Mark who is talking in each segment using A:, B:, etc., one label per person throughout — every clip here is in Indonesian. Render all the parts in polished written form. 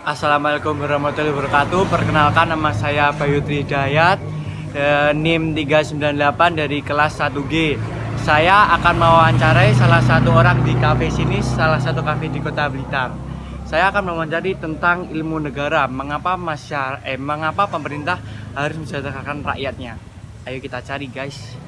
A: Assalamualaikum warahmatullahi wabarakatuh. Perkenalkan, nama saya Bayu Tridayat, NIM 398 dari kelas 1G. Saya akan mewawancarai salah satu orang di kafe sini, salah satu kafe di Kota Blitar. Saya akan mewawancarai tentang ilmu negara, mengapa pemerintah harus mensejahterakan rakyatnya. Ayo kita cari, guys.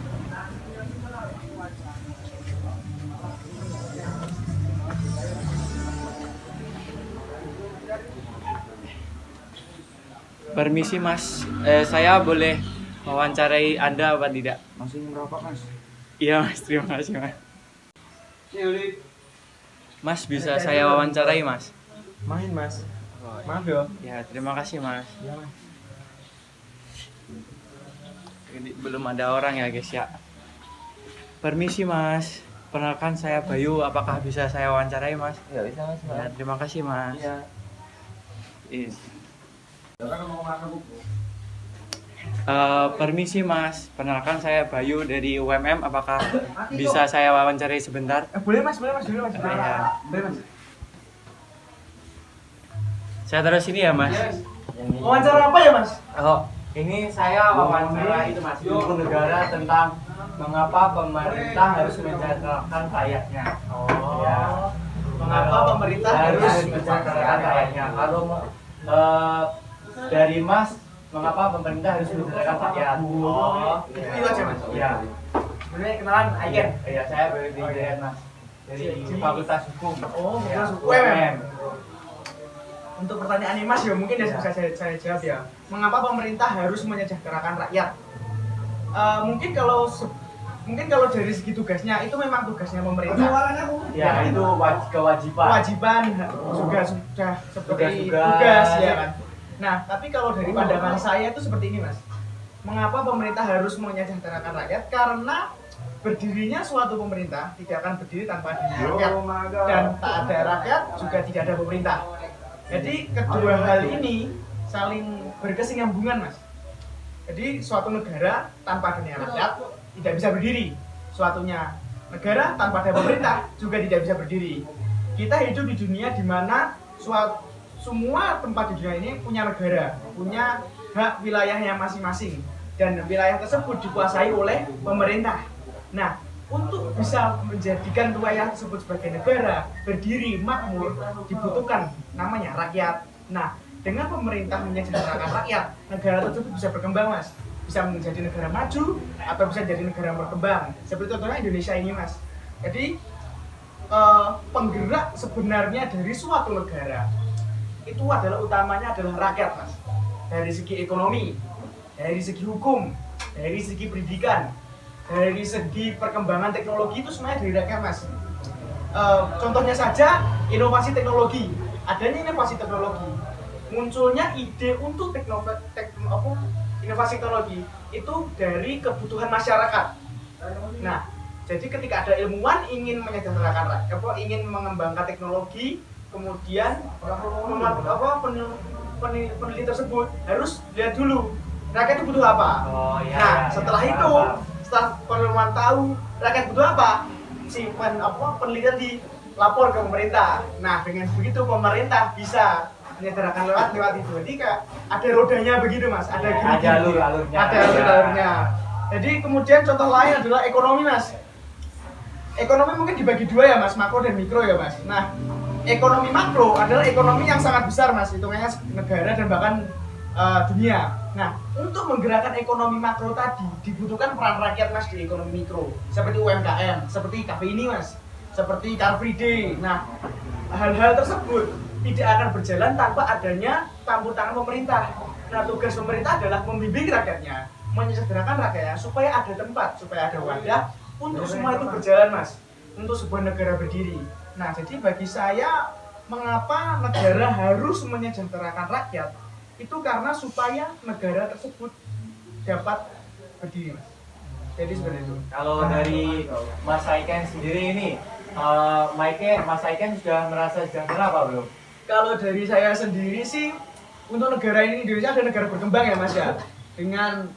A: Permisi Mas, saya boleh mewawancarai Anda apa tidak?
B: Masih merokok, Mas?
A: Iya Mas, terima kasih Mas. Mas, bisa saya wawancarai Mas?
B: Main, Mas.
A: Oh,
B: Maaf ya.
A: ya, terima kasih Mas.
B: Iya, Mas.
A: Ini belum ada orang ya guys ya. Permisi Mas, perkenalkan saya Bayu, apakah bisa saya wawancarai Mas?
B: Ya, bisa, Mas.
A: Ya, terima kasih Mas.
B: Iya.
A: Permisi Mas, perkenalkan saya Bayu dari UMM, apakah bisa saya wawancarai sebentar?
B: Boleh, Mas. Dulu, Mas.
A: Iya.
B: Boleh, Mas.
A: Saya terus sini ya Mas?
B: Wawancara apa ya, Mas?
A: Oh, ini saya wawancara itu Mas, ilmu negara tentang mengapa pemerintah harus mensejahterakan rakyatnya.
B: Oh.
A: Ya.
B: Mengapa pemerintah harus
A: mensejahterakan rakyatnya? Kalau dari Mas, mengapa pemerintah harus mensejahterakan rakyat?
B: Oh, itu aja, Mas.
A: Iya.
B: Sebenarnya kenalan Aiken.
A: Iya, saya dari Mas. Dari Fakultas Hukum.
B: Oh,
A: Ya,
B: Fakultas Hukum.
A: UMM.
B: Untuk pertanyaan ini, Mas, ya mungkin ya bisa saya jawab ya. Mengapa pemerintah harus menyejahterakan rakyat? Mungkin kalau dari segi tugasnya itu memang tugasnya pemerintah.
A: Ya, itu kewajiban.
B: Kewajiban juga sudah seperti tugas ya kan. Nah, tapi kalau dari pandangan saya itu seperti ini, Mas. Mengapa pemerintah harus menyejahterakan rakyat? Karena berdirinya suatu pemerintah tidak akan berdiri tanpa adanya rakyat, dan tak ada rakyat juga tidak ada pemerintah. Jadi kedua hal ini saling berkesinambungan, Mas. Jadi suatu negara tanpa adanya rakyat tidak bisa berdiri. Suatunya negara tanpa ada pemerintah juga tidak bisa berdiri. Kita hidup di dunia di mana semua tempat di dunia ini punya negara, punya hak wilayahnya masing-masing, dan wilayah tersebut dikuasai oleh pemerintah. Nah, untuk bisa menjadikan wilayah tersebut sebagai negara berdiri makmur dibutuhkan namanya rakyat. Nah, dengan pemerintah menyejahterakan rakyat, negara tersebut bisa berkembang, Mas. Bisa menjadi negara maju atau bisa jadi negara berkembang. Seperti contohnya Indonesia ini, Mas. Jadi penggerak sebenarnya dari suatu negara itu utamanya adalah rakyat, Mas. Dari segi ekonomi, dari segi hukum, dari segi pendidikan, dari segi perkembangan teknologi itu semuanya dari rakyat, Mas. Contohnya saja inovasi teknologi. Adanya inovasi teknologi, munculnya ide untuk inovasi teknologi itu dari kebutuhan masyarakat. Nah, jadi ketika ada ilmuwan ingin menyejahterakan rakyat, ingin mengembangkan teknologi, kemudian peneliti tersebut harus lihat dulu rakyat itu butuh apa.
A: Oh, iya,
B: Nah,
A: iya,
B: setelah
A: iya,
B: itu,
A: paham.
B: setelah penelitian tahu rakyat butuh apa, penelitian dilapor ke pemerintah. Nah, dengan begitu pemerintah bisa menyejahterakan lewat itu. Jadi ada rodanya begitu, Mas. Ada
A: alur-alurnya.
B: Ada alur-alurnya. Jadi kemudian contoh lain adalah ekonomi, Mas. Ekonomi mungkin dibagi dua ya, Mas, makro dan mikro ya, Mas. Nah, ekonomi makro adalah ekonomi yang sangat besar, Mas, hitungannya negara dan bahkan dunia. Nah, untuk menggerakkan ekonomi makro tadi dibutuhkan peran rakyat, Mas, di ekonomi mikro, seperti UMKM, seperti kafe ini, Mas, seperti Car Free Day. Nah, hal-hal tersebut tidak akan berjalan tanpa adanya campur tangan pemerintah. Nah, tugas pemerintah adalah membimbing rakyatnya, menyejahterakan rakyatnya supaya ada tempat, supaya ada wadah untuk semua itu berjalan, Mas, untuk sebuah negara berdiri. Nah, jadi bagi saya, mengapa negara harus menyejahterakan rakyat? Itu karena supaya negara tersebut dapat berdiri, Mas. Jadi seperti itu.
A: Kalau dari Mas Aiken sendiri ini, Mas Aiken sudah merasa sejahtera apa belum?
B: Kalau dari saya sendiri sih, untuk negara ini Indonesia ada negara berkembang ya, Mas ya. Dengan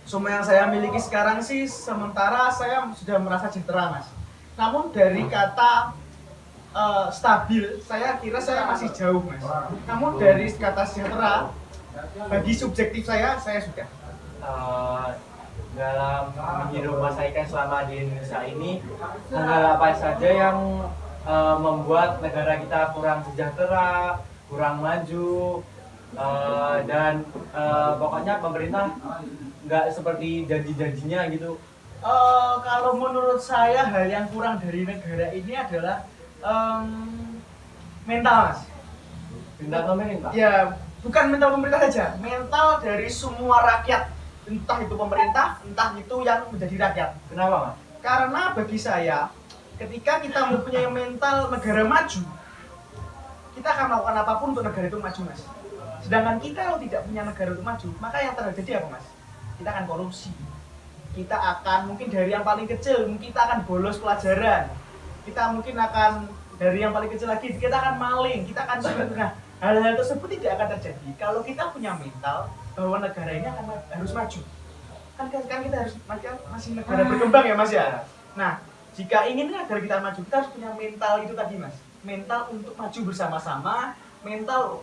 B: semua yang saya miliki sekarang sih, sementara saya sudah merasa sejahtera, Mas. Namun dari kata stabil, saya kira saya masih jauh mas. Namun dari kata sejahtera, bagi subjektif saya sudah.
A: Eh, dalam menghidup masa ikan selama di Indonesia ini, hal apa saja yang membuat negara kita kurang sejahtera, kurang maju, dan pokoknya pemerintah nggak seperti janji-janjinya gitu.
B: Kalau menurut saya hal yang kurang dari negara ini adalah mental mas.
A: Pindah pemerintah.
B: Ya bukan mental pemerintah saja, mental dari semua rakyat, entah itu pemerintah, entah itu yang menjadi rakyat.
A: Kenapa mas?
B: Karena bagi saya, ketika kita mempunyai mental negara maju, kita akan melakukan apapun untuk negara itu maju mas. Sedangkan kita kalau tidak punya negara itu maju, maka yang terjadi apa mas? Kita akan korupsi. Kita akan mungkin dari yang paling kecil, mungkin kita akan bolos pelajaran. Kita mungkin akan dari yang paling kecil lagi, kita akan maling, kita akan sulit. Nah, hal-hal tersebut tidak akan terjadi kalau kita punya mental bahwa negara ini harus maju. Kan kita harus masih negara berkembang ya mas ya. Nah, jika ingin negara kita maju, kita harus punya mental itu tadi mas. Mental untuk maju bersama-sama, mental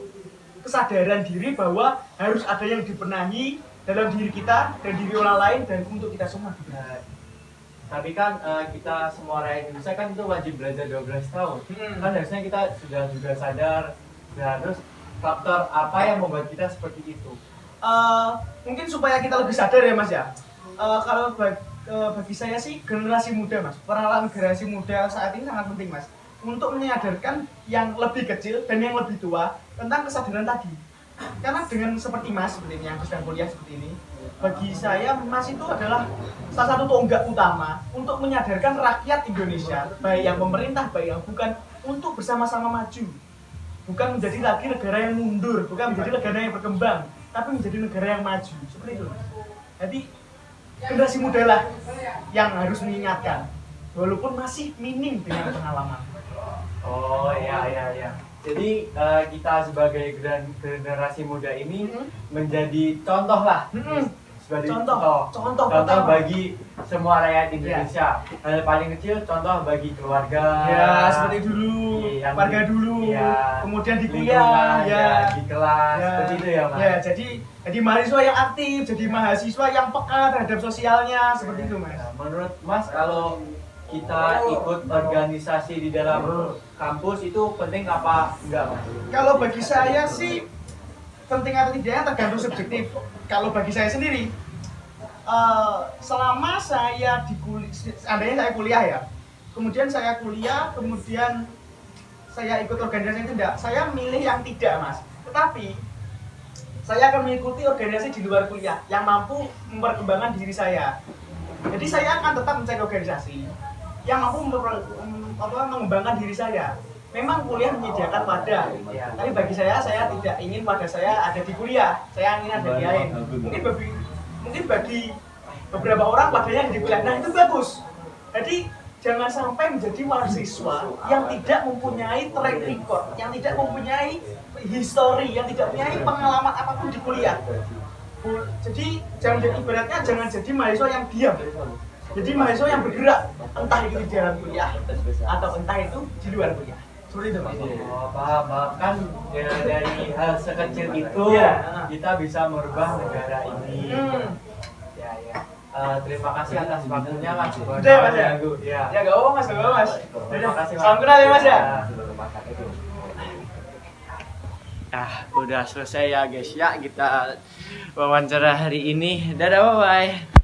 B: kesadaran diri bahwa harus ada yang dibenahi dalam diri kita dan diri orang lain dan untuk kita semua.
A: Nah, tapi kan kita semua rakyat Indonesia kan itu wajib belajar 12 tahun. Kan harusnya kita sudah juga sadar. Nah, terus faktor apa yang membuat kita seperti itu?
B: Mungkin supaya kita lebih sadar ya mas ya. Kalau bagi saya sih generasi muda mas, peranan generasi muda saat ini sangat penting mas, untuk menyadarkan yang lebih kecil dan yang lebih tua tentang kesadaran tadi. Karena dengan seperti mas seperti ini yang sedang kuliah seperti ini, bagi saya mas itu adalah salah satu tonggak utama untuk menyadarkan rakyat Indonesia, baik yang pemerintah baik yang bukan, untuk bersama-sama maju. Bukan menjadi lagi negara yang mundur, bukan menjadi negara yang berkembang, tapi menjadi negara yang maju. Seperti itu. Jadi generasi muda lah yang harus mengingatkan, walaupun masih minim dengan pengalaman.
A: Oh iya. Jadi kita sebagai generasi muda ini menjadi contoh lah. Sebagai contoh bagi semua rakyat Indonesia. Hal paling kecil contoh bagi keluarga.
B: Ya, seperti dulu. Keluarga dulu.
A: Ya,
B: kemudian di kuliah, ya,
A: di kelas, seperti itu ya, Mas.
B: Ya, jadi mahasiswa yang aktif, jadi mahasiswa yang peka terhadap sosialnya, seperti itu, Mas.
A: Nah, menurut Mas kalau kita ikut organisasi di dalam kampus itu penting apa enggak, Mas?
B: Kalau bagi saya sih penting atau tidaknya tergantung subjektif. Kalau bagi saya sendiri, selama saya seandainya saya kuliah ya, kemudian saya kuliah, kemudian saya ikut organisasi itu enggak, saya milih yang tidak, Mas. Tetapi saya akan mengikuti organisasi di luar kuliah yang mampu memperkembangkan diri saya. Jadi saya akan tetap mencari organisasi yang mampu mengembangkan diri saya. Memang kuliah menyediakan wadah, tapi bagi saya tidak ingin wadah saya ada di kuliah, saya ingin ada di lain. Mungkin bagi beberapa orang wadahnya di kuliah, nah itu bagus. Jadi jangan sampai menjadi mahasiswa yang tidak mempunyai track record, yang tidak mempunyai history, yang tidak mempunyai pengalaman apapun di kuliah. Jadi jangan jadi ibaratnya jangan jadi mahasiswa yang diam. Jadi mahasiswa yang bergerak, entah itu di dalam kuliah atau entah itu di luar kuliah. Seperti itu, Mas.
A: Oh, paham. Kan ya, dari hal sekecil itu kita bisa merubah negara ini. Ya. Terima kasih atas waktunya, Mas.
B: Udah, Mas ya?
A: Ya.
B: Ya, gak apa-apa, Mas.
A: Terima kasih, Mas.
B: Salam kenal ya, Mas ya.
A: Udah selesai ya, guys. Ya, kita wawancara hari ini. Dadah, bye-bye.